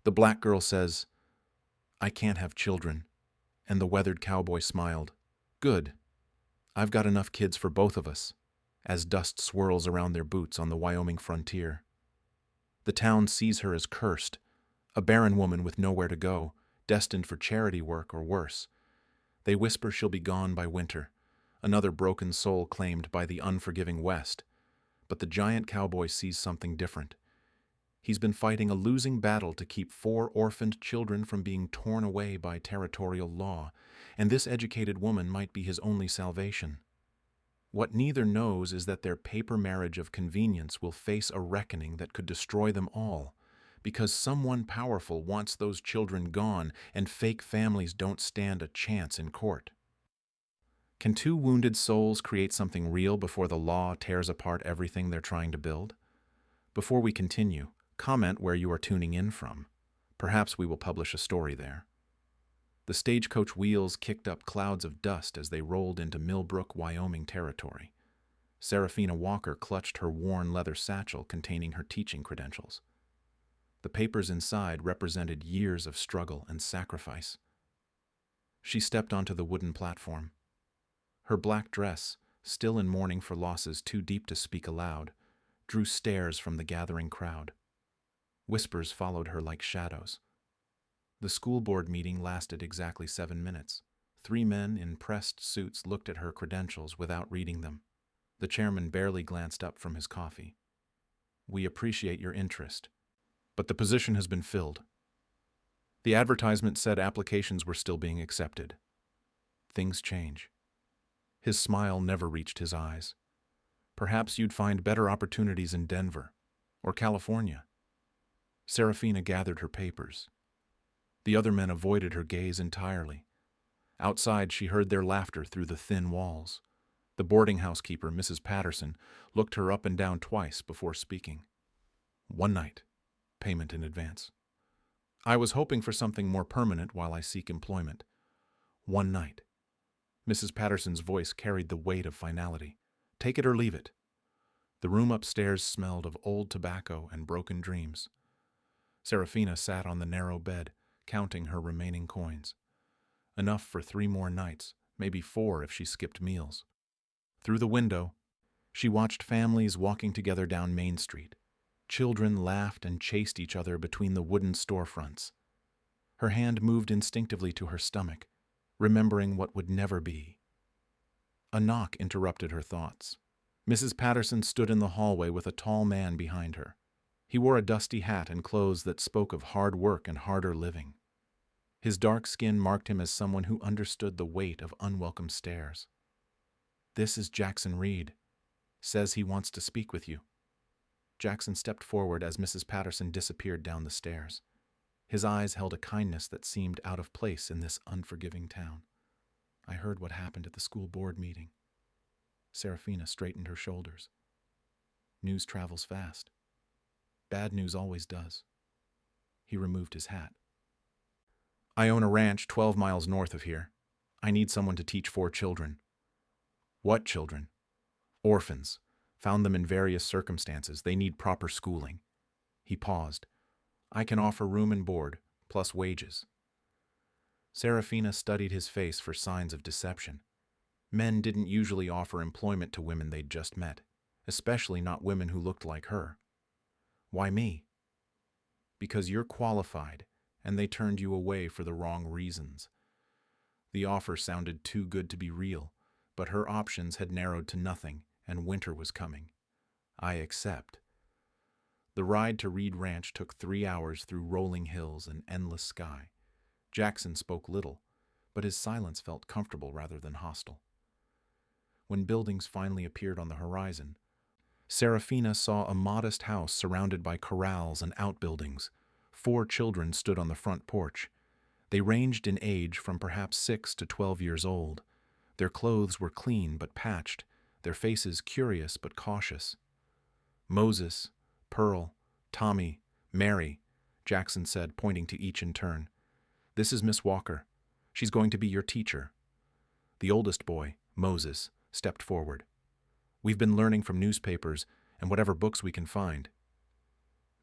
The black girl says, "I can't have children," and the weathered cowboy smiled. "Good. I've got enough kids for both of us," as dust swirls around their boots on the Wyoming frontier. The town sees her as cursed, a barren woman with nowhere to go, destined for charity work or worse. They whisper she'll be gone by winter, another broken soul claimed by the unforgiving West. But the giant cowboy sees something different. He's been fighting a losing battle to keep 4 orphaned children from being torn away by territorial law, and this educated woman might be his only salvation. What neither knows is that their paper marriage of convenience will face a reckoning that could destroy them all, because someone powerful wants those children gone, and fake families don't stand a chance in court. Can 2 wounded souls create something real before the law tears apart everything they're trying to build? Before we continue, comment where you are tuning in from. Perhaps we will publish a story there. The stagecoach wheels kicked up clouds of dust as they rolled into Millbrook, Wyoming territory. Seraphina Walker clutched her worn leather satchel containing her teaching credentials. The papers inside represented years of struggle and sacrifice. She stepped onto the wooden platform. Her black dress, still in mourning for losses too deep to speak aloud, drew stares from the gathering crowd. Whispers followed her like shadows. The school board meeting lasted exactly 7 minutes. 3 men in pressed suits looked at her credentials without reading them. The chairman barely glanced up from his coffee. "We appreciate your interest, but the position has been filled." The advertisement said applications were still being accepted. Things change. His smile never reached his eyes. "Perhaps you'd find better opportunities in Denver or California." Seraphina gathered her papers. The other men avoided her gaze entirely. Outside, she heard their laughter through the thin walls. The boarding house keeper, Mrs. Patterson, looked her up and down twice before speaking. "1 night. Payment in advance. I was hoping for something more permanent while I seek employment. 1 night." Mrs. Patterson's voice carried the weight of finality. "Take it or leave it." The room upstairs smelled of old tobacco and broken dreams. Seraphina sat on the narrow bed, counting her remaining coins. Enough for 3 more nights, maybe 4 if she skipped meals. Through the window, she watched families walking together down Main Street. Children laughed and chased each other between the wooden storefronts. Her hand moved instinctively to her stomach, remembering what would never be. A knock interrupted her thoughts. Mrs. Patterson stood in the hallway with a tall man behind her. He wore a dusty hat and clothes that spoke of hard work and harder living. His dark skin marked him as someone who understood the weight of unwelcome stares. "This is Jackson Reed. Says he wants to speak with you." Jackson stepped forward as Mrs. Patterson disappeared down the stairs. His eyes held a kindness that seemed out of place in this unforgiving town. "I heard what happened at the school board meeting." Seraphina straightened her shoulders. "News travels fast. Bad news always does." He removed his hat. "I own a ranch 12 miles north of here. I need someone to teach 4 children." "What children?" "Orphans. Found them in various circumstances. They need proper schooling." He paused. "I can offer room and board, plus wages." Seraphina studied his face for signs of deception. Men didn't usually offer employment to women they'd just met, especially not women who looked like her. "Why me?" "Because you're qualified, and they turned you away for the wrong reasons." The offer sounded too good to be real, but her options had narrowed to nothing, and winter was coming. "I accept." The ride to Reed Ranch took 3 hours through rolling hills and endless sky. Jackson spoke little, but his silence felt comfortable rather than hostile. When buildings finally appeared on the horizon, Seraphina saw a modest house surrounded by corrals and outbuildings. 4 children stood on the front porch. They ranged in age from perhaps 6 to 12 years old. Their clothes were clean but patched, their faces curious but cautious. "Moses, Pearl, Tommy, Mary," Jackson said, pointing to each in turn. "This is Miss Walker. She's going to be your teacher." The oldest boy, Moses, stepped forward. "We've been learning from newspapers and whatever books we can find."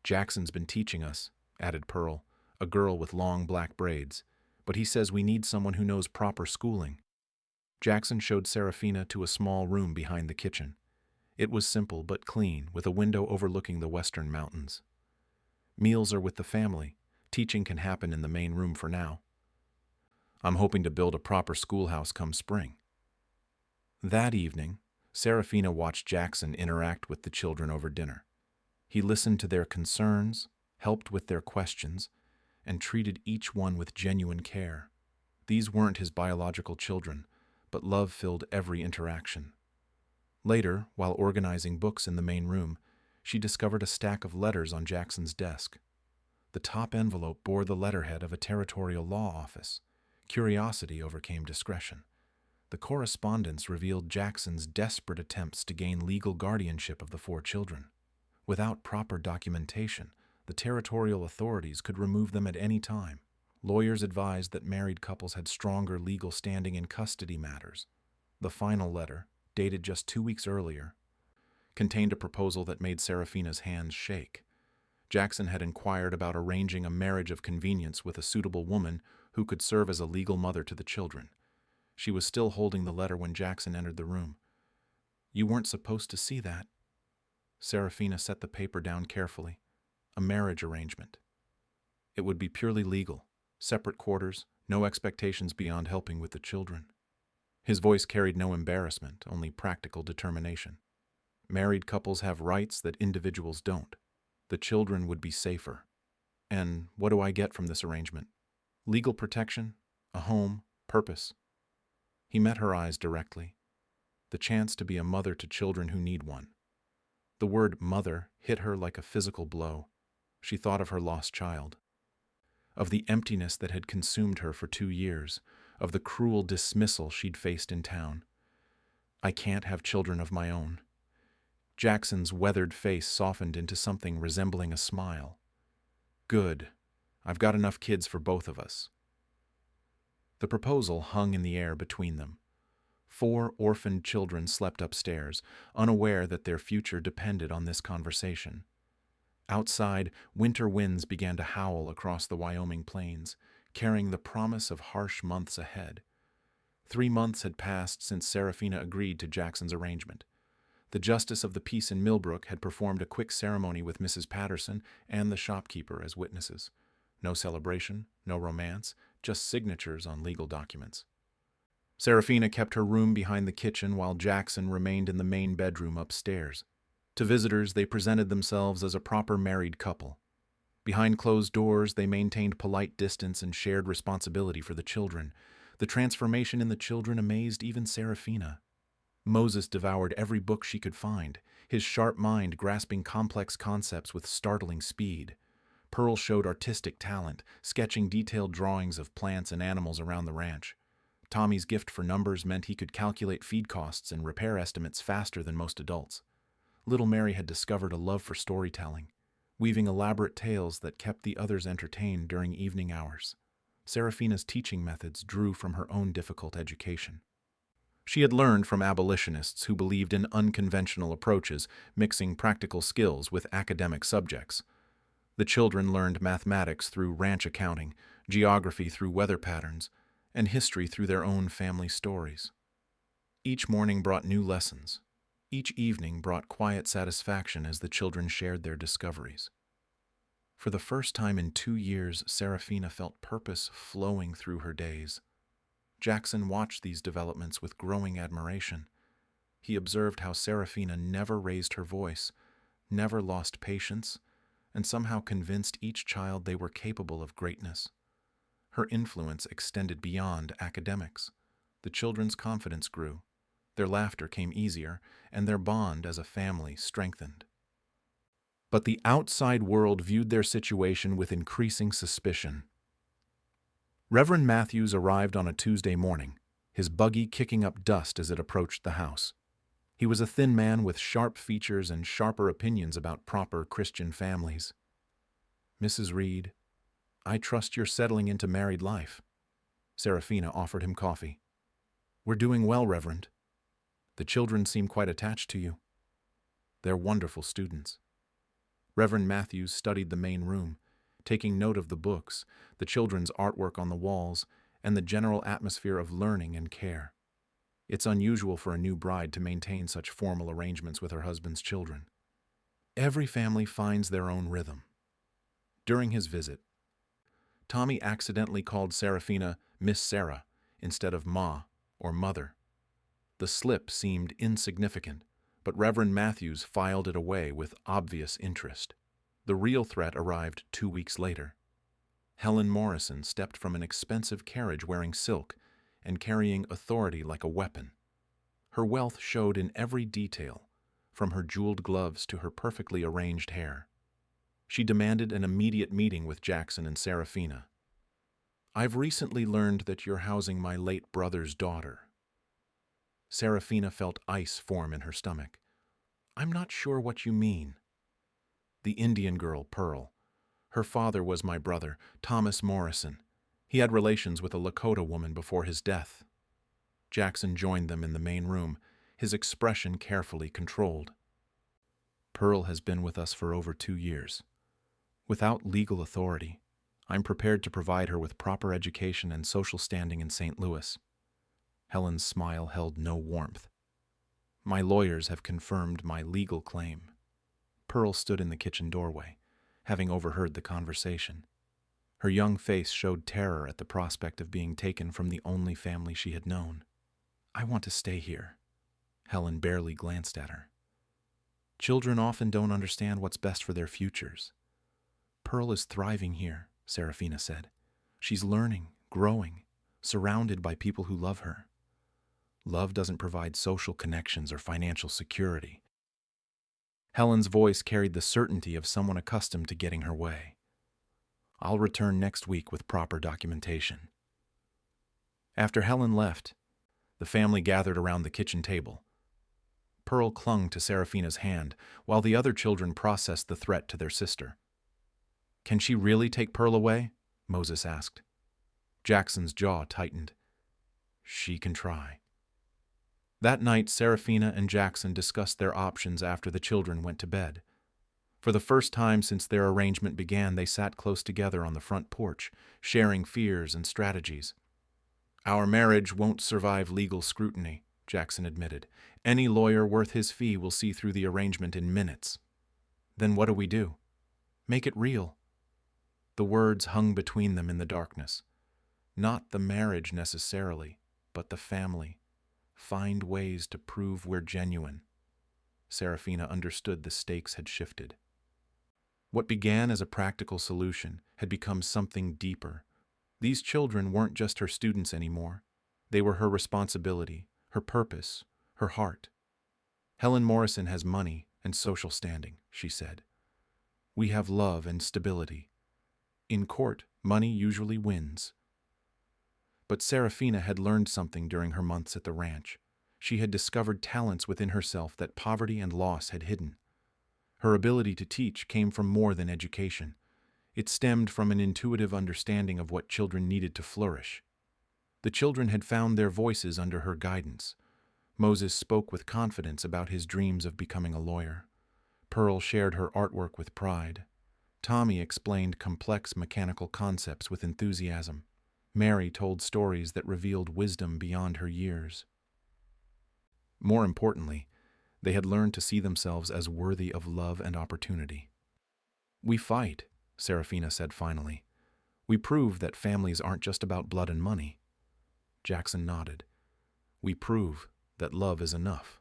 "Jackson's been teaching us," added Pearl, a girl with long black braids, but he says we need someone who knows proper schooling. Jackson showed Serafina to a small room behind the kitchen. It was simple but clean, with a window overlooking the western mountains. Meals are with the family. Teaching can happen in the main room for now. I'm hoping to build a proper schoolhouse come spring. That evening, Serafina watched Jackson interact with the children over dinner. He listened to their concerns, helped with their questions, and treated each one with genuine care. These weren't his biological children, but love filled every interaction. Later, while organizing books in the main room, she discovered a stack of letters on Jackson's desk. The top envelope bore the letterhead of a territorial law office. Curiosity overcame discretion. The correspondence revealed Jackson's desperate attempts to gain legal guardianship of the 4 children. Without proper documentation, the territorial authorities could remove them at any time. Lawyers advised that married couples had stronger legal standing in custody matters. The final letter, dated just 2 weeks earlier, contained a proposal that made Serafina's hands shake. Jackson had inquired about arranging a marriage of convenience with a suitable woman who could serve as a legal mother to the children. She was still holding the letter when Jackson entered the room. "You weren't supposed to see that." Serafina set the paper down carefully. A marriage arrangement. It would be purely legal. Separate quarters, no expectations beyond helping with the children. His voice carried no embarrassment, only practical determination. Married couples have rights that individuals don't. The children would be safer. And what do I get from this arrangement? Legal protection, a home, purpose. He met her eyes directly. The chance to be a mother to children who need one. The word mother hit her like a physical blow. She thought of her lost child, of the emptiness that had consumed her for 2 years, of the cruel dismissal she'd faced in town. I can't have children of my own. Jackson's weathered face softened into something resembling a smile. Good. I've got enough kids for both of us. The proposal hung in the air between them. 4 orphaned children slept upstairs, unaware that their future depended on this conversation. Outside, winter winds began to howl across the Wyoming plains, carrying the promise of harsh months ahead. 3 months had passed since Serafina agreed to Jackson's arrangement. The justice of the peace in Millbrook had performed a quick ceremony with Mrs. Patterson and the shopkeeper as witnesses. No celebration, no romance, just signatures on legal documents. Serafina kept her room behind the kitchen while Jackson remained in the main bedroom upstairs. To visitors, they presented themselves as a proper married couple. Behind closed doors, they maintained polite distance and shared responsibility for the children. The transformation in the children amazed even Serafina. Moses devoured every book she could find, his sharp mind grasping complex concepts with startling speed. Pearl showed artistic talent, sketching detailed drawings of plants and animals around the ranch. Tommy's gift for numbers meant he could calculate feed costs and repair estimates faster than most adults. Little Mary had discovered a love for storytelling, weaving elaborate tales that kept the others entertained during evening hours. Serafina's teaching methods drew from her own difficult education. She had learned from abolitionists who believed in unconventional approaches, mixing practical skills with academic subjects. The children learned mathematics through ranch accounting, geography through weather patterns, and history through their own family stories. Each morning brought new lessons. Each evening brought quiet satisfaction as the children shared their discoveries. For the first time in 2 years, Serafina felt purpose flowing through her days. Jackson watched these developments with growing admiration. He observed how Serafina never raised her voice, never lost patience, and somehow convinced each child they were capable of greatness. Her influence extended beyond academics. The children's confidence grew. Their laughter came easier, and their bond as a family strengthened. But the outside world viewed their situation with increasing suspicion. Reverend Matthews arrived on a Tuesday morning, his buggy kicking up dust as it approached the house. He was a thin man with sharp features and sharper opinions about proper Christian families. "Mrs. Reed, I trust you're settling into married life." Serafina offered him coffee. "We're doing well, Reverend. The children seem quite attached to you." "They're wonderful students." Reverend Matthews studied the main room, taking note of the books, the children's artwork on the walls, and the general atmosphere of learning and care. It's unusual for a new bride to maintain such formal arrangements with her husband's children. Every family finds their own rhythm. During his visit, Tommy accidentally called Serafina Miss Sarah instead of Ma or Mother. The slip seemed insignificant, but Reverend Matthews filed it away with obvious interest. The real threat arrived 2 weeks later. Helen Morrison stepped from an expensive carriage wearing silk and carrying authority like a weapon. Her wealth showed in every detail, from her jeweled gloves to her perfectly arranged hair. She demanded an immediate meeting with Jackson and Serafina. "I've recently learned that you're housing my late brother's daughter." Serafina felt ice form in her stomach. "I'm not sure what you mean." "The Indian girl, Pearl. Her father was my brother, Thomas Morrison. He had relations with a Lakota woman before his death." Jackson joined them in the main room, his expression carefully controlled. "Pearl has been with us for over 2 years. Without legal authority, I'm prepared to provide her with proper education and social standing in St. Louis." Helen's smile held no warmth. "My lawyers have confirmed my legal claim." Pearl stood in the kitchen doorway, having overheard the conversation. Her young face showed terror at the prospect of being taken from the only family she had known. "I want to stay here." Helen barely glanced at her. "Children often don't understand what's best for their futures." "Pearl is thriving here," Serafina said. "She's learning, growing, surrounded by people who love her." "Love doesn't provide social connections or financial security." Helen's voice carried the certainty of someone accustomed to getting her way. "I'll return next week with proper documentation." After Helen left, the family gathered around the kitchen table. Pearl clung to Serafina's hand while the other children processed the threat to their sister. "Can she really take Pearl away?" Moses asked. Jackson's jaw tightened. "She can try." That night, Serafina and Jackson discussed their options after the children went to bed. For the first time since their arrangement began, they sat close together on the front porch, sharing fears and strategies. "Our marriage won't survive legal scrutiny," Jackson admitted. "Any lawyer worth his fee will see through the arrangement in minutes." "Then what do we do?" "Make it real." The words hung between them in the darkness. "Not the marriage necessarily, but the family. Find ways to prove we're genuine." Serafina understood the stakes had shifted. What began as a practical solution had become something deeper. These children weren't just her students anymore. They were her responsibility, her purpose, her heart. "Helen Morrison has money and social standing," she said. "We have love and stability. In court, money usually wins." But Serafina had learned something during her months at the ranch. She had discovered talents within herself that poverty and loss had hidden. Her ability to teach came from more than education. It stemmed from an intuitive understanding of what children needed to flourish. The children had found their voices under her guidance. Moses spoke with confidence about his dreams of becoming a lawyer. Pearl shared her artwork with pride. Tommy explained complex mechanical concepts with enthusiasm. Mary told stories that revealed wisdom beyond her years. More importantly, they had learned to see themselves as worthy of love and opportunity. "We fight," Serafina said finally. "We prove that families aren't just about blood and money." Jackson nodded. "We prove that love is enough."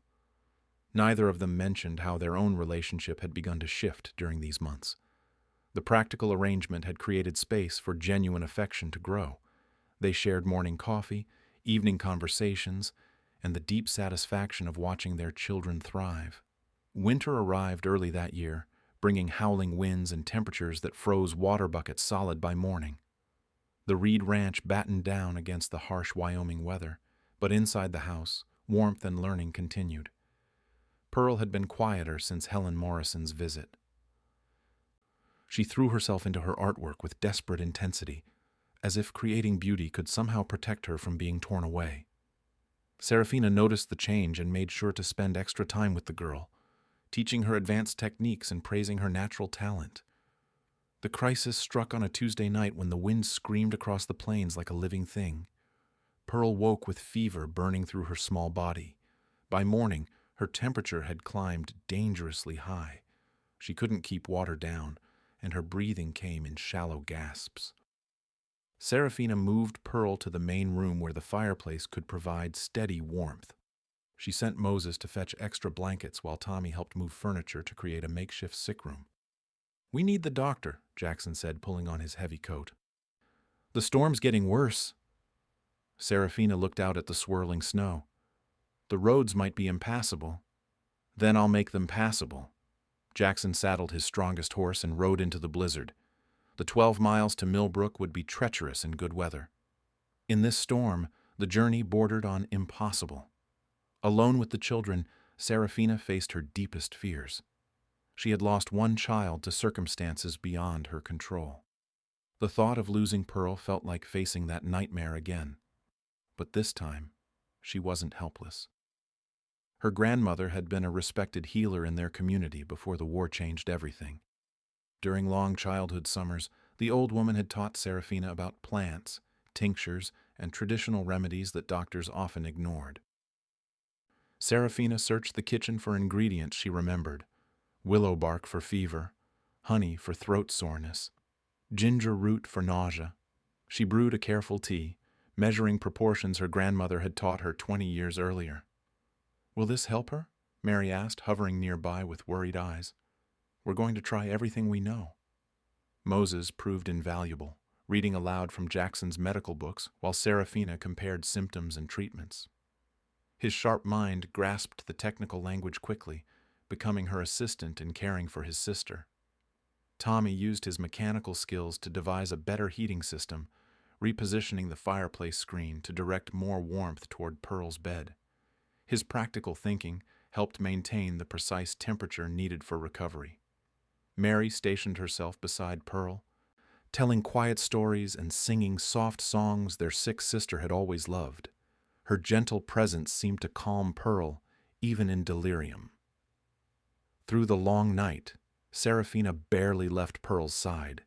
Neither of them mentioned how their own relationship had begun to shift during these months. The practical arrangement had created space for genuine affection to grow. They shared morning coffee, evening conversations, and the deep satisfaction of watching their children thrive. Winter arrived early that year, bringing howling winds and temperatures that froze water buckets solid by morning. The Reed Ranch battened down against the harsh Wyoming weather, but inside the house, warmth and learning continued. Pearl had been quieter since Helen Morrison's visit. She threw herself into her artwork with desperate intensity, as if creating beauty could somehow protect her from being torn away. Serafina noticed the change and made sure to spend extra time with the girl, teaching her advanced techniques and praising her natural talent. The crisis struck on a Tuesday night when the wind screamed across the plains like a living thing. Pearl woke with fever burning through her small body. By morning, her temperature had climbed dangerously high. She couldn't keep water down, and her breathing came in shallow gasps. Serafina moved Pearl to the main room where the fireplace could provide steady warmth. She sent Moses to fetch extra blankets while Tommy helped move furniture to create a makeshift sick room. "We need the doctor," Jackson said, pulling on his heavy coat. "The storm's getting worse." Serafina looked out at the swirling snow. "The roads might be impassable. Then I'll make them passable." Jackson saddled his strongest horse and rode into the blizzard. The 12 miles to Millbrook would be treacherous in good weather. In this storm, the journey bordered on impossible. Alone with the children, Serafina faced her deepest fears. She had lost one child to circumstances beyond her control. The thought of losing Pearl felt like facing that nightmare again. But this time, she wasn't helpless. Her grandmother had been a respected healer in their community before the war changed everything. During long childhood summers, the old woman had taught Serafina about plants, tinctures, and traditional remedies that doctors often ignored. Serafina searched the kitchen for ingredients she remembered: willow bark for fever, honey for throat soreness, ginger root for nausea. She brewed a careful tea, measuring proportions her grandmother had taught her 20 years earlier. "Will this help her?" Mary asked, hovering nearby with worried eyes. "We're going to try everything we know." Moses proved invaluable, reading aloud from Jackson's medical books while Serafina compared symptoms and treatments. His sharp mind grasped the technical language quickly, becoming her assistant in caring for his sister. Tommy used his mechanical skills to devise a better heating system, repositioning the fireplace screen to direct more warmth toward Pearl's bed. His practical thinking helped maintain the precise temperature needed for recovery. Mary stationed herself beside Pearl, telling quiet stories and singing soft songs their sick sister had always loved. Her gentle presence seemed to calm Pearl, even in delirium. Through the long night, Serafina barely left Pearl's side.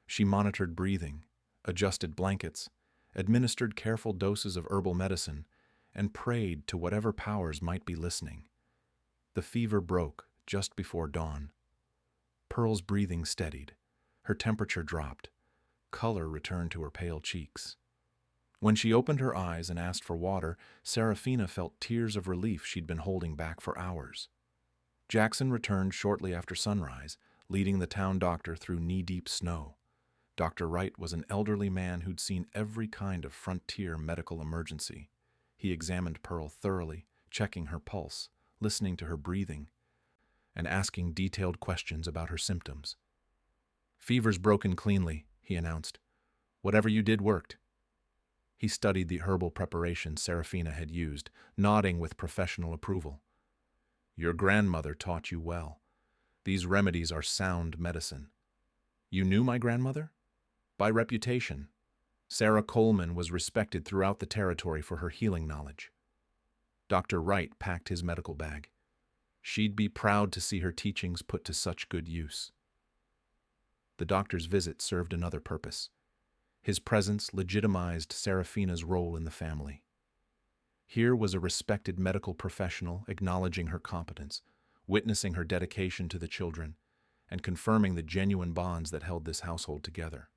She monitored breathing, adjusted blankets, administered careful doses of herbal medicine, and prayed to whatever powers might be listening. The fever broke just before dawn. Pearl's breathing steadied. Her temperature dropped. Color returned to her pale cheeks. When she opened her eyes and asked for water, Serafina felt tears of relief she'd been holding back for hours. Jackson returned shortly after sunrise, leading the town doctor through knee-deep snow. Dr. Wright was an elderly man who'd seen every kind of frontier medical emergency. He examined Pearl thoroughly, checking her pulse, listening to her breathing, and asking detailed questions about her symptoms. "Fever's broken cleanly," he announced. "Whatever you did worked." He studied the herbal preparations Serafina had used, nodding with professional approval. "Your grandmother taught you well. These remedies are sound medicine." "You knew my grandmother?" "By reputation. Sarah Coleman was respected throughout the territory for her healing knowledge." Dr. Wright packed his medical bag. She'd be proud to see her teachings put to such good use. The doctor's visit served another purpose. His presence legitimized Serafina's role in the family. Here was a respected medical professional acknowledging her competence, witnessing her dedication to the children, and confirming the genuine bonds that held this household together.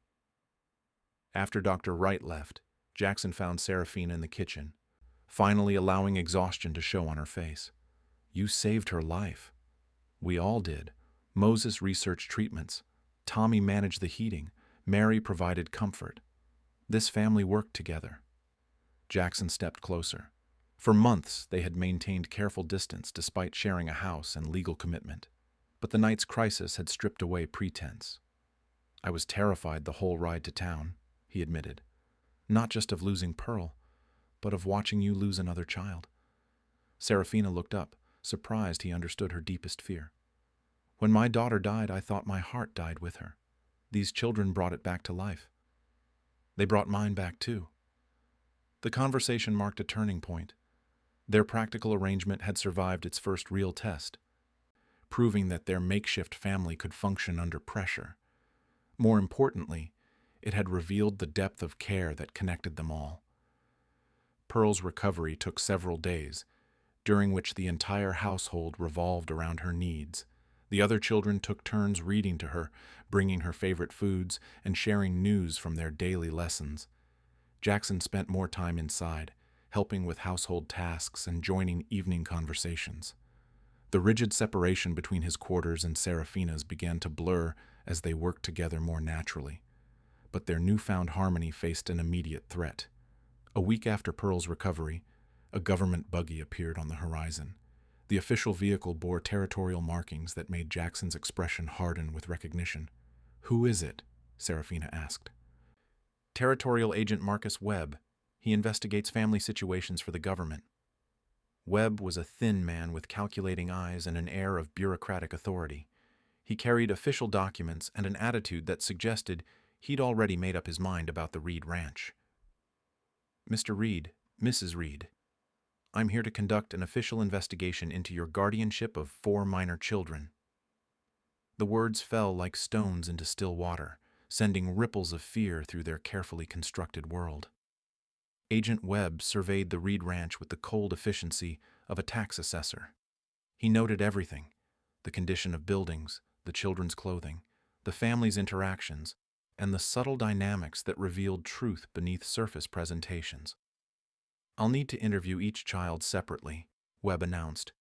After Dr. Wright left, Jackson found Serafina in the kitchen, finally allowing exhaustion to show on her face. "You saved her life." "We all did. Moses researched treatments. Tommy managed the heating. Mary provided comfort. This family worked together." Jackson stepped closer. For months, they had maintained careful distance despite sharing a house and legal commitment. But the night's crisis had stripped away pretense. "I was terrified the whole ride to town," he admitted. "Not just of losing Pearl, but of watching you lose another child." Serafina looked up, surprised he understood her deepest fear. "When my daughter died, I thought my heart died with her. These children brought it back to life. They brought mine back too." The conversation marked a turning point. Their practical arrangement had survived its first real test, proving that their makeshift family could function under pressure. More importantly, it had revealed the depth of care that connected them all. Pearl's recovery took several days, during which the entire household revolved around her needs. The other children took turns reading to her, bringing her favorite foods, and sharing news from their daily lessons. Jackson spent more time inside, helping with household tasks and joining evening conversations. The rigid separation between his quarters and Seraphina's began to blur as they worked together more naturally. But their newfound harmony faced an immediate threat. A week after Pearl's recovery, a government buggy appeared on the horizon. The official vehicle bore territorial markings that made Jackson's expression harden with recognition. "Who is it?" Seraphina asked. "Territorial Agent Marcus Webb. He investigates family situations for the government." Webb was a thin man with calculating eyes and an air of bureaucratic authority. He carried official documents and an attitude that suggested he'd already made up his mind about the Reed Ranch. "Mr. Reed, Mrs. Reed, I'm here to conduct an official investigation into your guardianship of 4 minor children." The words fell like stones into still water, sending ripples of fear through their carefully constructed world. Agent Webb surveyed the Reed Ranch with the cold efficiency of a tax assessor. He noted everything: the condition of buildings, the children's clothing, the family's interactions, and the subtle dynamics that revealed truth beneath surface presentations. "I'll need to interview each child separately," Webb announced,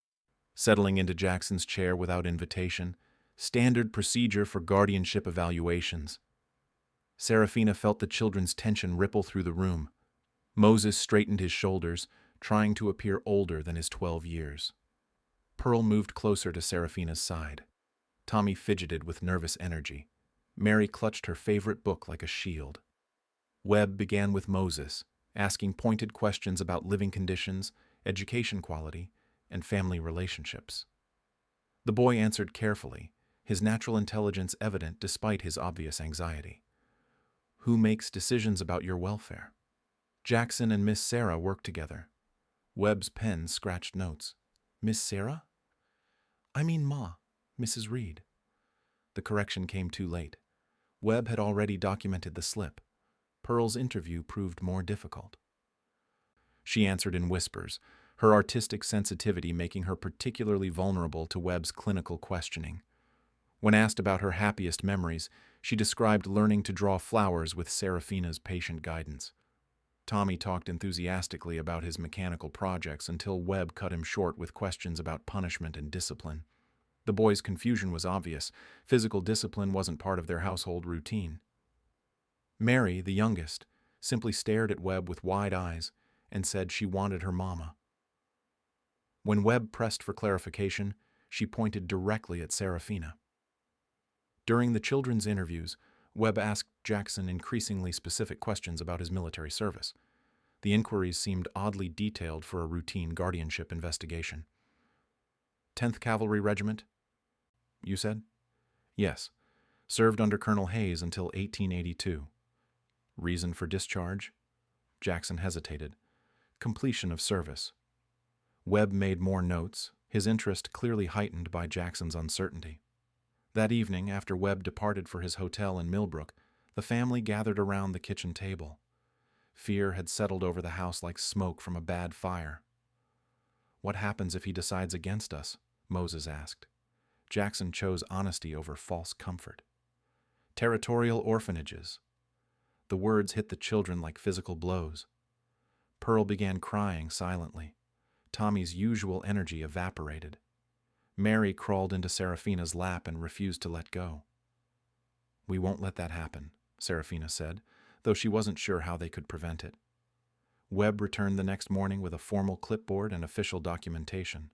settling into Jackson's chair without invitation. "Standard procedure for guardianship evaluations." Seraphina felt the children's tension ripple through the room. Moses straightened his shoulders, trying to appear older than his 12 years. Pearl moved closer to Seraphina's side. Tommy fidgeted with nervous energy. Mary clutched her favorite book like a shield. Webb began with Moses, asking pointed questions about living conditions, education quality, and family relationships. The boy answered carefully, his natural intelligence evident despite his obvious anxiety. "Who makes decisions about your welfare?" "Jackson and Miss Sarah work together." Webb's pen scratched notes. "Miss Sarah?" "I mean Ma, Mrs. Reed." The correction came too late. Webb had already documented the slip. Pearl's interview proved more difficult. She answered in whispers, her artistic sensitivity making her particularly vulnerable to Webb's clinical questioning. When asked about her happiest memories, she described learning to draw flowers with Seraphina's patient guidance. Tommy talked enthusiastically about his mechanical projects until Webb cut him short with questions about punishment and discipline. The boys' confusion was obvious. Physical discipline wasn't part of their household routine. Mary, the youngest, simply stared at Webb with wide eyes and said she wanted her mama. When Webb pressed for clarification, she pointed directly at Seraphina. During the children's interviews, Webb asked Jackson increasingly specific questions about his military service. The inquiries seemed oddly detailed for a routine guardianship investigation. 10th Cavalry Regiment? You said? Yes. Served under Colonel Hayes until 1882. Reason for discharge? Jackson hesitated. Completion of service. Webb made more notes, his interest clearly heightened by Jackson's uncertainty. That evening, after Webb departed for his hotel in Millbrook, the family gathered around the kitchen table. Fear had settled over the house like smoke from a bad fire. "What happens if he decides against us?" Moses asked. Jackson chose honesty over false comfort. "Territorial orphanages." The words hit the children like physical blows. Pearl began crying silently. Tommy's usual energy evaporated. Mary crawled into Seraphina's lap and refused to let go. "We won't let that happen," Seraphina said, though she wasn't sure how they could prevent it. Webb returned the next morning with a formal clipboard and official documentation.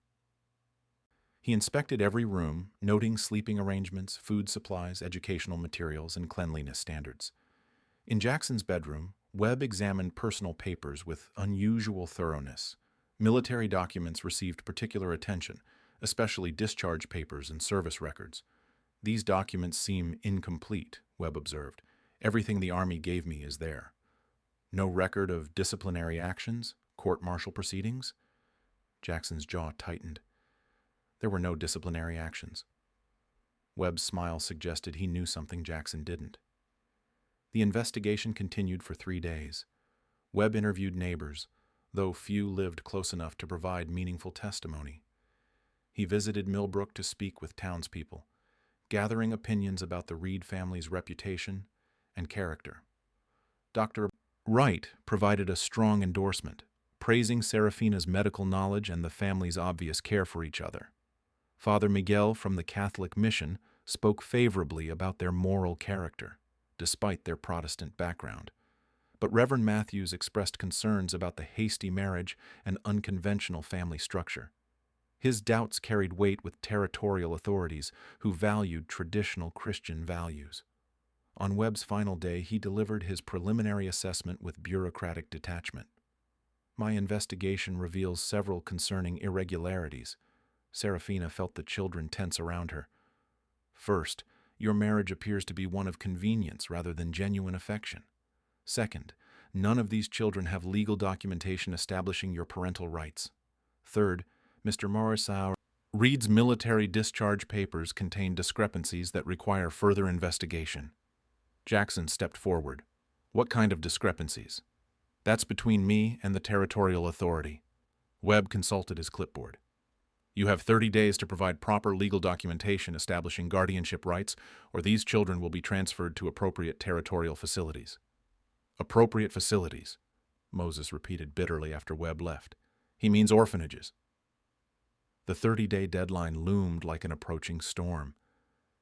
He inspected every room, noting sleeping arrangements, food supplies, educational materials, and cleanliness standards. In Jackson's bedroom, Webb examined personal papers with unusual thoroughness. Military documents received particular attention, especially discharge papers and service records. "These documents seem incomplete," Webb observed. "Everything the Army gave me is there." "No record of disciplinary actions, court-martial proceedings?" Jackson's jaw tightened. There were no disciplinary actions. Webb's smile suggested he knew something Jackson didn't. The investigation continued for 3 days. Webb interviewed neighbors, though few lived close enough to provide meaningful testimony. He visited Millbrook to speak with townspeople, gathering opinions about the Reed family's reputation and character. Dr. Wright provided a strong endorsement, praising Serafina's medical knowledge and the family's obvious care for each other. Father Miguel from the Catholic mission spoke favorably about their moral character, despite their Protestant background. But Reverend Matthews expressed concerns about the hasty marriage and unconventional family structure. His doubts carried weight with territorial authorities who valued traditional Christian values. On Webb's final day, he delivered his preliminary assessment with bureaucratic detachment. My investigation reveals several concerning irregularities. Serafina felt the children tense around her. First, your marriage appears to be one of convenience rather than genuine affection. Second, none of these children have legal documentation establishing your parental rights. Third, Mr. Morrisau Reed's military discharge papers contain discrepancies that require further investigation. Jackson stepped forward. What kind of discrepancies? That's between me and the territorial authority. Webb consulted his clipboard. You have 30 days to provide proper legal documentation establishing guardianship rights, or these children will be transferred to appropriate territorial facilities. Appropriate facilities, Moses repeated bitterly after Webb left. He means orphanages. The 30-day deadline loomed like an approaching storm.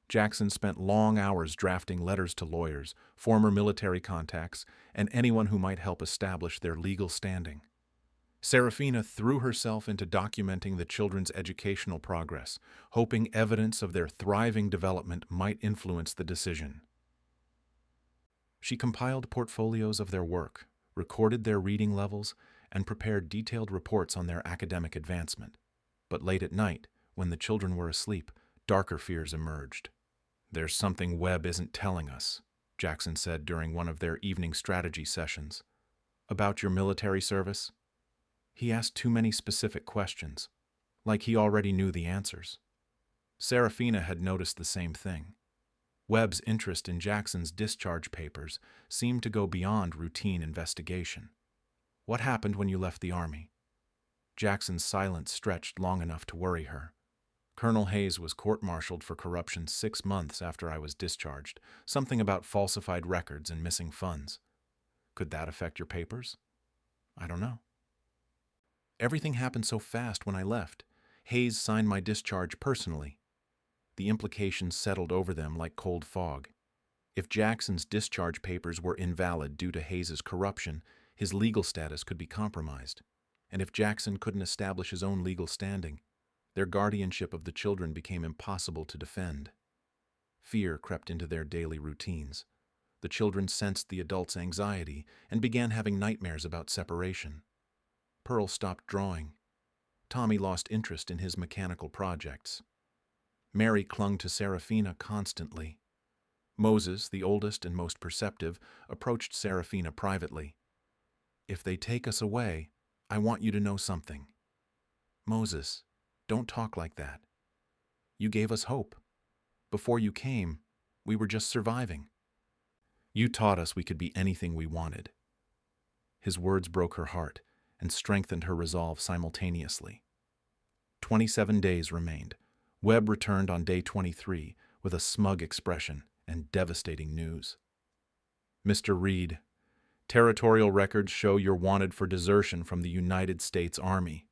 Jackson spent long hours drafting letters to lawyers, former military contacts, and anyone who might help establish their legal standing. Serafina threw herself into documenting the children's educational progress, hoping evidence of their thriving development might influence the decision. She compiled portfolios of their work, recorded their reading levels, and prepared detailed reports on their academic advancement. But late at night, when the children were asleep, darker fears emerged. "There's something Webb isn't telling us," Jackson said during one of their evening strategy sessions. "About your military service?" He asked too many specific questions, like he already knew the answers. Serafina had noticed the same thing. Webb's interest in Jackson's discharge papers seemed to go beyond routine investigation. "What happened when you left the Army?" Jackson's silence stretched long enough to worry her. "Colonel Hayes was court-martialed for corruption 6 months after I was discharged, something about falsified records and missing funds. Could that affect your papers?" "I don't know." "Everything happened so fast when I left. Hayes signed my discharge personally." The implications settled over them like cold fog. If Jackson's discharge papers were invalid due to Hayes's corruption, his legal status could be compromised. And if Jackson couldn't establish his own legal standing, their guardianship of the children became impossible to defend. Fear crept into their daily routines. The children sensed the adults' anxiety and began having nightmares about separation. Pearl stopped drawing. Tommy lost interest in his mechanical projects. Mary clung to Serafina constantly. Moses, the oldest and most perceptive, approached Serafina privately. "If they take us away, I want you to know something." "Moses, don't talk like that. You gave us hope. Before you came, we were just surviving. You taught us we could be anything we wanted." His words broke her heart and strengthened her resolve simultaneously. 27 days remained. Webb returned on day 23 with a smug expression and devastating news. "Mr. Reed, territorial records show you're wanted for desertion from the United States Army."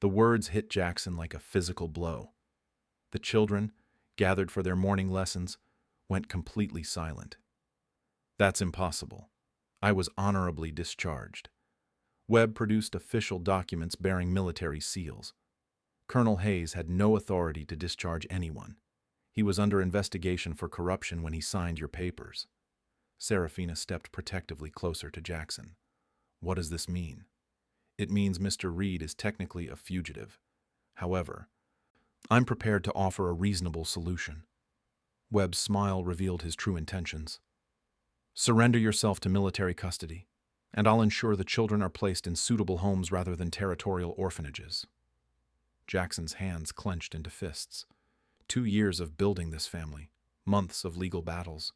The words hit Jackson like a physical blow. The children, gathered for their morning lessons, went completely silent. "That's impossible. I was honorably discharged." Webb produced official documents bearing military seals. Colonel Hayes had no authority to discharge anyone. He was under investigation for corruption when he signed your papers. Serafina stepped protectively closer to Jackson. "What does this mean?" "It means Mr. Reed is technically a fugitive. However, I'm prepared to offer a reasonable solution." Webb's smile revealed his true intentions. "Surrender yourself to military custody, and I'll ensure the children are placed in suitable homes rather than territorial orphanages." Jackson's hands clenched into fists. 2 years of building this family, months of legal battles,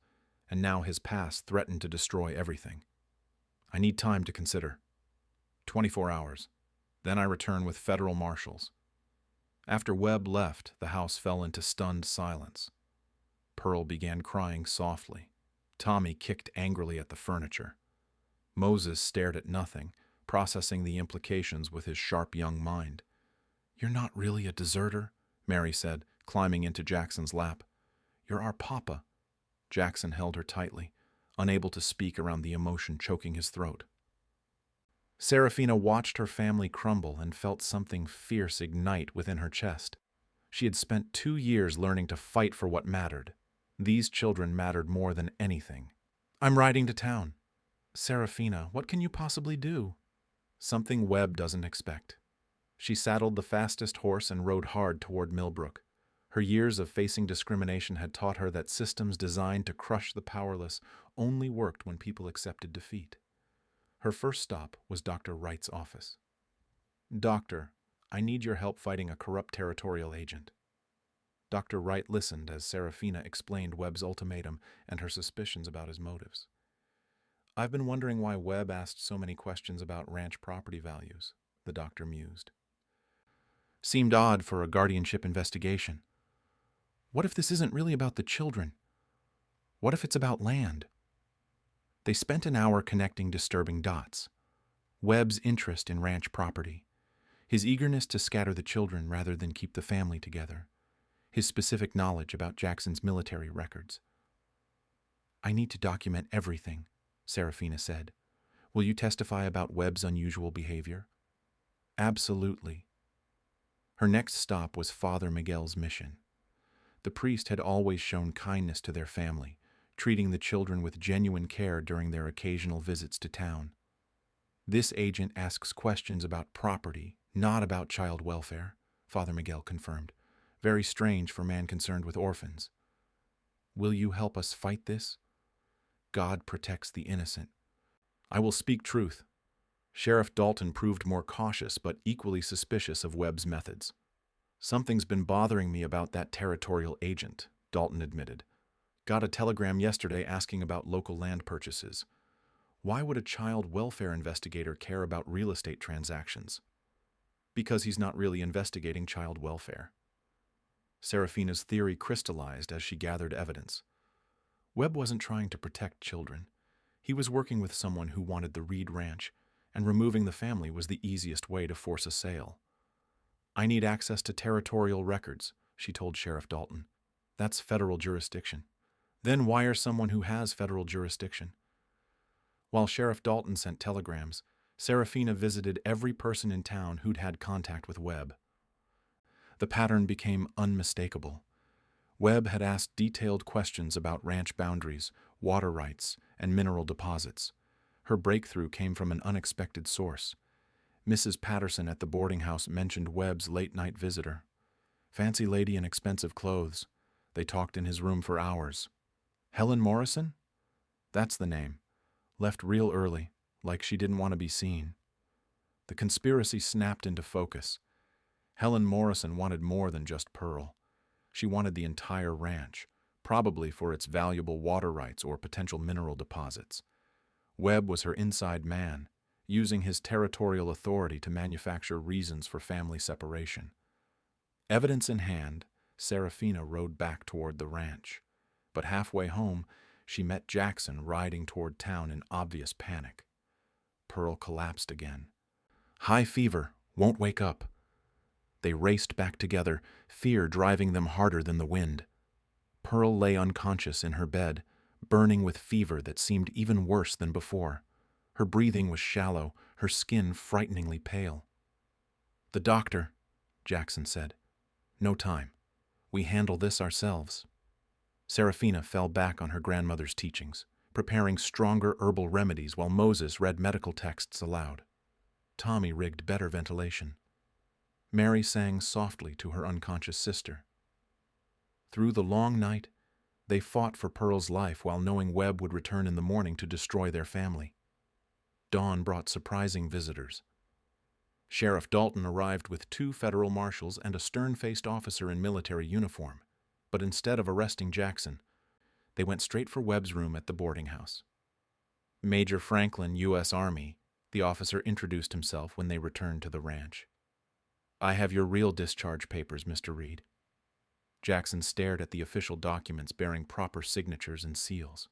and now his past threatened to destroy everything. I need time to consider. 24 hours. Then I return with federal marshals. After Webb left, the house fell into stunned silence. Pearl began crying softly. Tommy kicked angrily at the furniture. Moses stared at nothing, processing the implications with his sharp young mind. "You're not really a deserter," Mary said, climbing into Jackson's lap. "You're our papa." Jackson held her tightly, unable to speak around the emotion choking his throat. Serafina watched her family crumble and felt something fierce ignite within her chest. She had spent 2 years learning to fight for what mattered. These children mattered more than anything. "I'm riding to town." "Serafina, what can you possibly do?" Something Webb doesn't expect. She saddled the fastest horse and rode hard toward Millbrook. Her years of facing discrimination had taught her that systems designed to crush the powerless only worked when people accepted defeat. Her first stop was Dr. Wright's office. "Doctor, I need your help fighting a corrupt territorial agent." Dr. Wright listened as Serafina explained Webb's ultimatum and her suspicions about his motives. "I've been wondering why Webb asked so many questions about ranch property values," the doctor mused. "Seemed odd for a guardianship investigation. What if this isn't really about the children? What if it's about land?" They spent an hour connecting disturbing dots. Webb's interest in ranch property, his eagerness to scatter the children rather than keep the family together, his specific knowledge about Jackson's military records. "I need to document everything," Serafina said. "Will you testify about Webb's unusual behavior?" "Absolutely." Her next stop was Father Miguel's mission. The priest had always shown kindness to their family, treating the children with genuine care during their occasional visits to town. "This agent asks questions about property, not about child welfare," Father Miguel confirmed. "Very strange for a man concerned with orphans." "Will you help us fight this?" "God protects the innocent." "I will speak truth." Sheriff Dalton proved more cautious but equally suspicious of Webb's methods. "Something's been bothering me about that territorial agent," Dalton admitted. "Got a telegram yesterday asking about local land purchases. Why would a child welfare investigator care about real estate transactions?" "Because he's not really investigating child welfare." Serafina's theory crystallized as she gathered evidence. Webb wasn't trying to protect children. He was working with someone who wanted the Reed Ranch, and removing the family was the easiest way to force a sale. "I need access to territorial records," she told Sheriff Dalton. "That's federal jurisdiction." "Then wire someone who has federal jurisdiction." While Sheriff Dalton sent telegrams, Serafina visited every person in town who'd had contact with Webb. The pattern became unmistakable. Webb had asked detailed questions about ranch boundaries, water rights, and mineral deposits. Her breakthrough came from an unexpected source. Mrs. Patterson at the boarding house mentioned Webb's late-night visitor. Fancy lady in expensive clothes. They talked in his room for hours. "Helen Morrison?" "That's the name. Left real early, like she didn't want to be seen." The conspiracy snapped into focus. Helen Morrison wanted more than just Pearl. She wanted the entire ranch, probably for its valuable water rights or potential mineral deposits. Webb was her inside man, using his territorial authority to manufacture reasons for family separation. Evidence in hand, Serafina rode back toward the ranch. But halfway home, she met Jackson riding toward town in obvious panic. Pearl collapsed again. "High fever, won't wake up." They raced back together, fear driving them harder than the wind. Pearl lay unconscious in her bed, burning with fever that seemed even worse than before. Her breathing was shallow, her skin frighteningly pale. "The doctor," Jackson said. "No time. We handle this ourselves." Serafina fell back on her grandmother's teachings, preparing stronger herbal remedies while Moses read medical texts aloud. Tommy rigged better ventilation. Mary sang softly to her unconscious sister. Through the long night, they fought for Pearl's life while knowing Webb would return in the morning to destroy their family. Dawn brought surprising visitors. Sheriff Dalton arrived with 2 federal marshals and a stern-faced officer in military uniform, but instead of arresting Jackson, They went straight for Webb's room at the boarding house. Major Franklin, U.S. Army, the officer introduced himself when they returned to the ranch. "I have your real discharge papers, Mr. Reed." Jackson stared at the official documents bearing proper signatures and seals.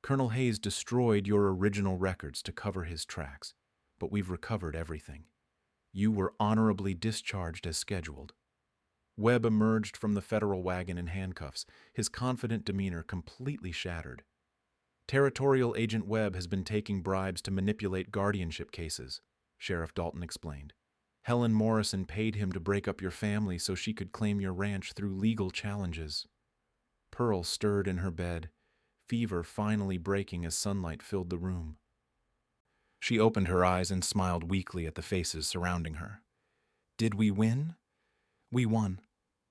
"Colonel Hayes destroyed your original records to cover his tracks, but we've recovered everything. You were honorably discharged as scheduled." Webb emerged from the federal wagon in handcuffs, his confident demeanor completely shattered. "Territorial Agent Webb has been taking bribes to manipulate guardianship cases," Sheriff Dalton explained. "Helen Morrison paid him to break up your family so she could claim your ranch through legal challenges." Pearl stirred in her bed, fever finally breaking as sunlight filled the room. She opened her eyes and smiled weakly at the faces surrounding her. "Did we win?" "We won,"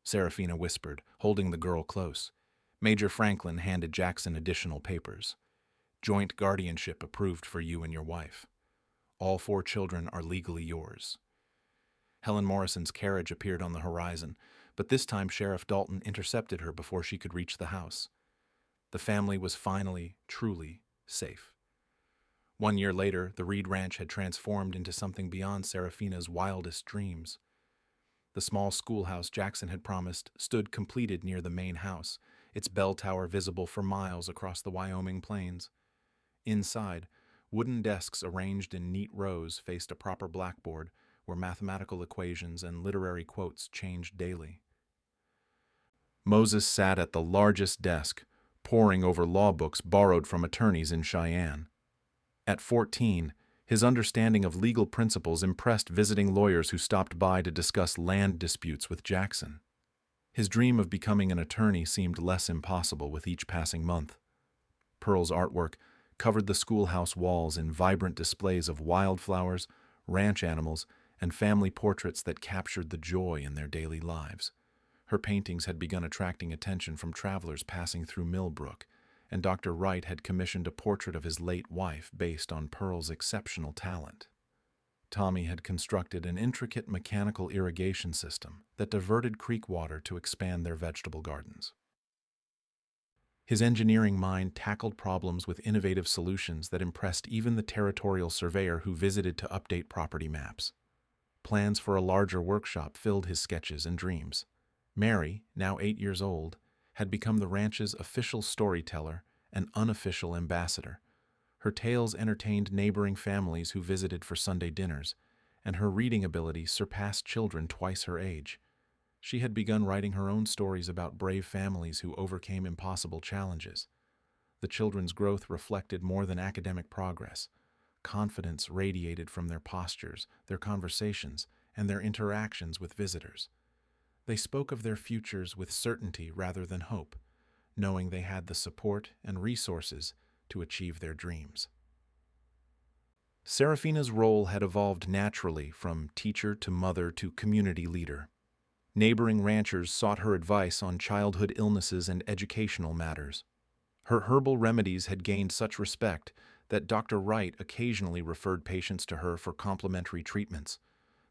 Serafina whispered, holding the girl close. Major Franklin handed Jackson additional papers. "Joint guardianship approved for you and your wife. All 4 children are legally yours." Helen Morrison's carriage appeared on the horizon, but this time Sheriff Dalton intercepted her before she could reach the house. The family was finally, truly safe. 1 year later, the Reed Ranch had transformed into something beyond Serafina's wildest dreams. The small schoolhouse Jackson had promised stood completed near the main house, its bell tower visible for miles across the Wyoming plains. Inside, wooden desks arranged in neat rows faced a proper blackboard where mathematical equations and literary quotes changed daily. Moses sat at the largest desk, poring over law books borrowed from attorneys in Cheyenne. At 14, his understanding of legal principles impressed visiting lawyers who stopped by to discuss land disputes with Jackson. His dream of becoming an attorney seemed less impossible with each passing month. Pearl's artwork covered the schoolhouse walls in vibrant displays of wildflowers, ranch animals, and family portraits that captured the joy in their daily lives. Her paintings had begun attracting attention from travelers passing through Millbrook, and Dr. Wright had commissioned a portrait of his late wife based on Pearl's exceptional talent. Tommy had constructed an intricate mechanical irrigation system that diverted creek water to expand their vegetable gardens. His engineering mind tackled problems with innovative solutions that impressed even the territorial surveyor who visited to update property maps. Plans for a larger workshop filled his sketches and dreams. Mary, now 8 years old, had become the ranch's official storyteller and unofficial ambassador. Her tales entertained neighboring families who visited for Sunday dinners, and her reading ability surpassed children twice her age. She had begun writing her own stories about brave families who overcame impossible challenges. The children's growth reflected more than academic progress. Confidence radiated from their postures, their conversations, and their interactions with visitors. They spoke of their futures with certainty rather than hope, knowing they had the support and resources to achieve their dreams. Serafina's role had evolved naturally from teacher to mother to community leader. Neighboring ranchers sought her advice on childhood illnesses and educational matters. Her herbal remedies had gained such respect that Dr. Wright occasionally referred patients to her for complementary treatments.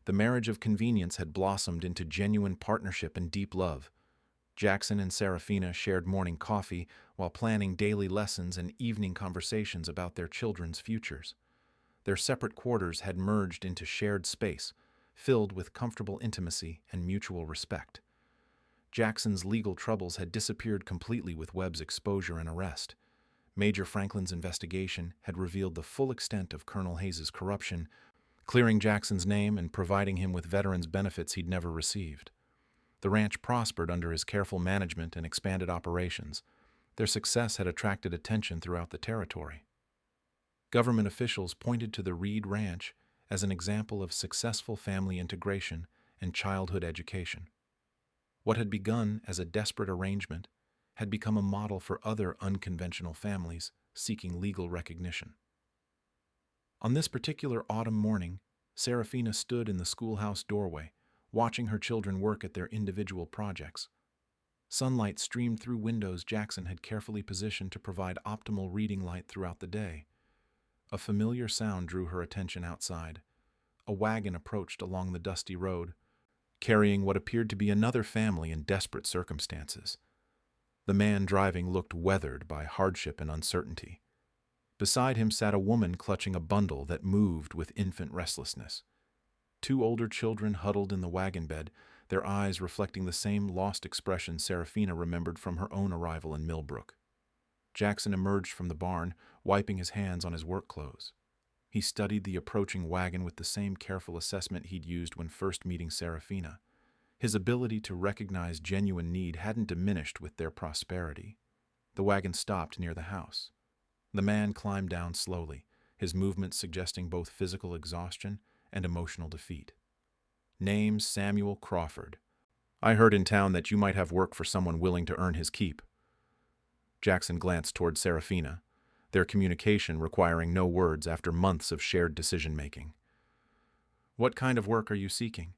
The marriage of convenience had blossomed into genuine partnership and deep love. Jackson and Serafina shared morning coffee while planning daily lessons and evening conversations about their children's futures. Their separate quarters had merged into shared space, filled with comfortable intimacy and mutual respect. Jackson's legal troubles had disappeared completely with Webb's exposure and arrest. Major Franklin's investigation had revealed the full extent of Colonel Hayes' corruption, clearing Jackson's name and providing him with veterans' benefits he'd never received. The ranch prospered under his careful management and expanded operations. Their success had attracted attention throughout the territory. Government officials pointed to the Reed Ranch as an example of successful family integration and childhood education. What had begun as a desperate arrangement had become a model for other unconventional families seeking legal recognition. On this particular autumn morning, Serafina stood in the schoolhouse doorway, watching her children work at their individual projects. Sunlight streamed through windows Jackson had carefully positioned to provide optimal reading light throughout the day. A familiar sound drew her attention outside. A wagon approached along the dusty road, carrying what appeared to be another family in desperate circumstances. The man driving looked weathered by hardship and uncertainty. Beside him sat a woman clutching a bundle that moved with infant restlessness. Two older children huddled in the wagon bed, their eyes reflecting the same lost expression Serafina remembered from her own arrival in Millbrook. Jackson emerged from the barn, wiping his hands on his work clothes. He studied the approaching wagon with the same careful assessment he'd used when first meeting Serafina. His ability to recognize genuine need hadn't diminished with their prosperity. The wagon stopped near the house. The man climbed down slowly, his movements suggesting both physical exhaustion and emotional defeat. Name Samuel Crawford. I heard in town that you might have work for someone willing to earn his keep. Jackson glanced toward Serafina, their communication requiring no words after months of shared decision-making. What kind of work are you seeking?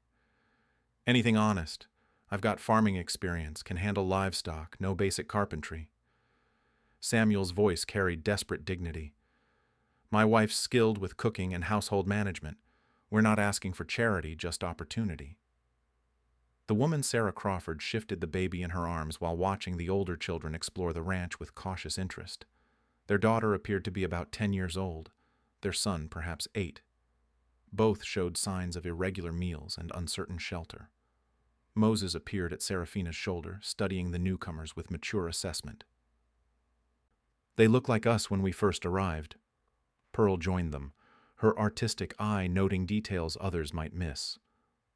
Anything honest. I've got farming experience, can handle livestock, no basic carpentry. Samuel's voice carried desperate dignity. My wife's skilled with cooking and household management. We're not asking for charity, just opportunity. The woman Sarah Crawford shifted the baby in her arms while watching the older children explore the ranch with cautious interest. Their daughter appeared to be about 10 years old, their son perhaps 8. Both showed signs of irregular meals and uncertain shelter. Moses appeared at Serafina's shoulder, studying the newcomers with mature assessment. They look like us when we first arrived. Pearl joined them, her artistic eye noting details others might miss.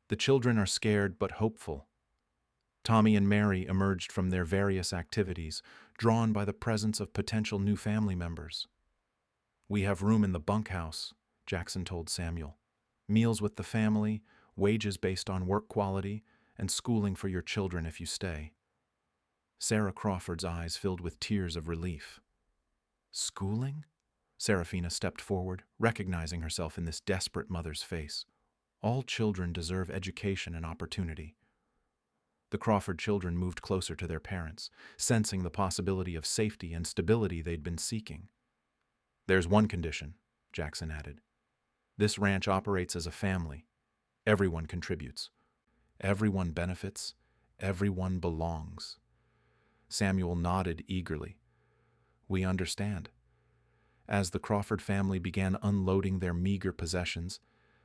The children are scared but hopeful. Tommy and Mary emerged from their various activities, drawn by the presence of potential new family members. We have room in the bunkhouse, Jackson told Samuel. Meals with the family, wages based on work quality, and schooling for your children if you stay. Sarah Crawford's eyes filled with tears of relief. Schooling? Serafina stepped forward, recognizing herself in this desperate mother's face. All children deserve education and opportunity. The Crawford children moved closer to their parents, sensing the possibility of safety and stability they'd been seeking. There's one condition, Jackson added. This ranch operates as a family. Everyone contributes. Everyone benefits. Everyone belongs. Samuel nodded eagerly. We understand. As the Crawford family began unloading their meager possessions,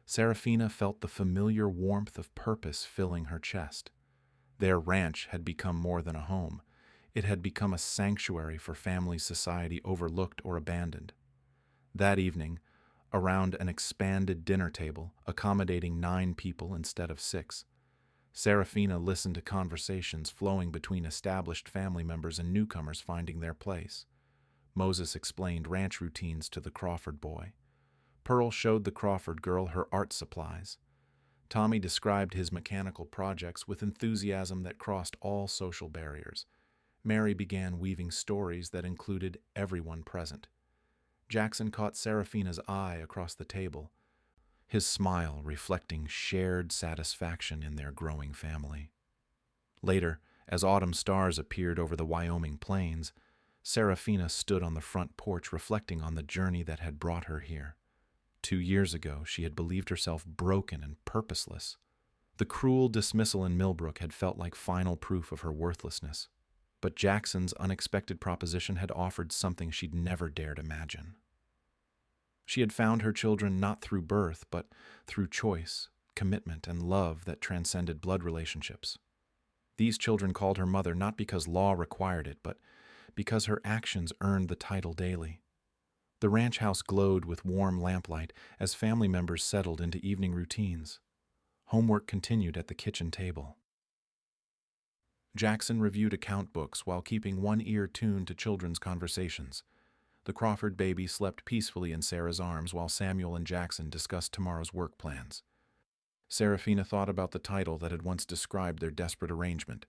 Serafina felt the familiar warmth of purpose filling her chest. Their ranch had become more than a home. It had become a sanctuary for families society overlooked or abandoned. That evening, around an expanded dinner table, accommodating 9 people instead of 6, Serafina listened to conversations flowing between established family members and newcomers finding their place. Moses explained ranch routines to the Crawford boy. Pearl showed the Crawford girl her art supplies. Tommy described his mechanical projects with enthusiasm that crossed all social barriers. Mary began weaving stories that included everyone present. Jackson caught Serafina's eye across the table, his smile reflecting shared satisfaction in their growing family. Later, as autumn stars appeared over the Wyoming plains, Serafina stood on the front porch reflecting on the journey that had brought her here. 2 years ago, she had believed herself broken and purposeless. The cruel dismissal in Millbrook had felt like final proof of her worthlessness. But Jackson's unexpected proposition had offered something she'd never dared imagine. She had found her children not through birth, but through choice, commitment, and love that transcended blood relationships. These children called her mother not because law required it, but because her actions earned the title daily. The ranch house glowed with warm lamplight as family members settled into evening routines. Homework continued at the kitchen table. Jackson reviewed account books while keeping one ear tuned to children's conversations. The Crawford baby slept peacefully in Sarah's arms while Samuel and Jackson discussed tomorrow's work plans. Serafina thought about the title that had once described their desperate arrangement.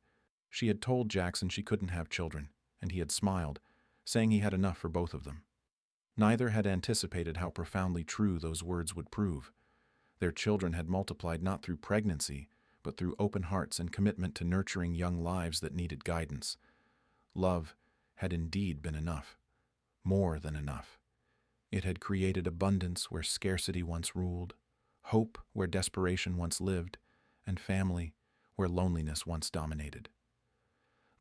She had told Jackson she couldn't have children, and he had smiled, saying he had enough for both of them. Neither had anticipated how profoundly true those words would prove. Their children had multiplied not through pregnancy, but through open hearts and commitment to nurturing young lives that needed guidance. Love had indeed been enough. More than enough. It had created abundance where scarcity once ruled, hope where desperation once lived, and family where loneliness once dominated.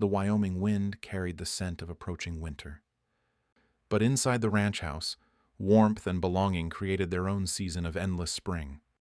The Wyoming wind carried the scent of approaching winter. But inside the ranch house, warmth and belonging created their own season of endless spring.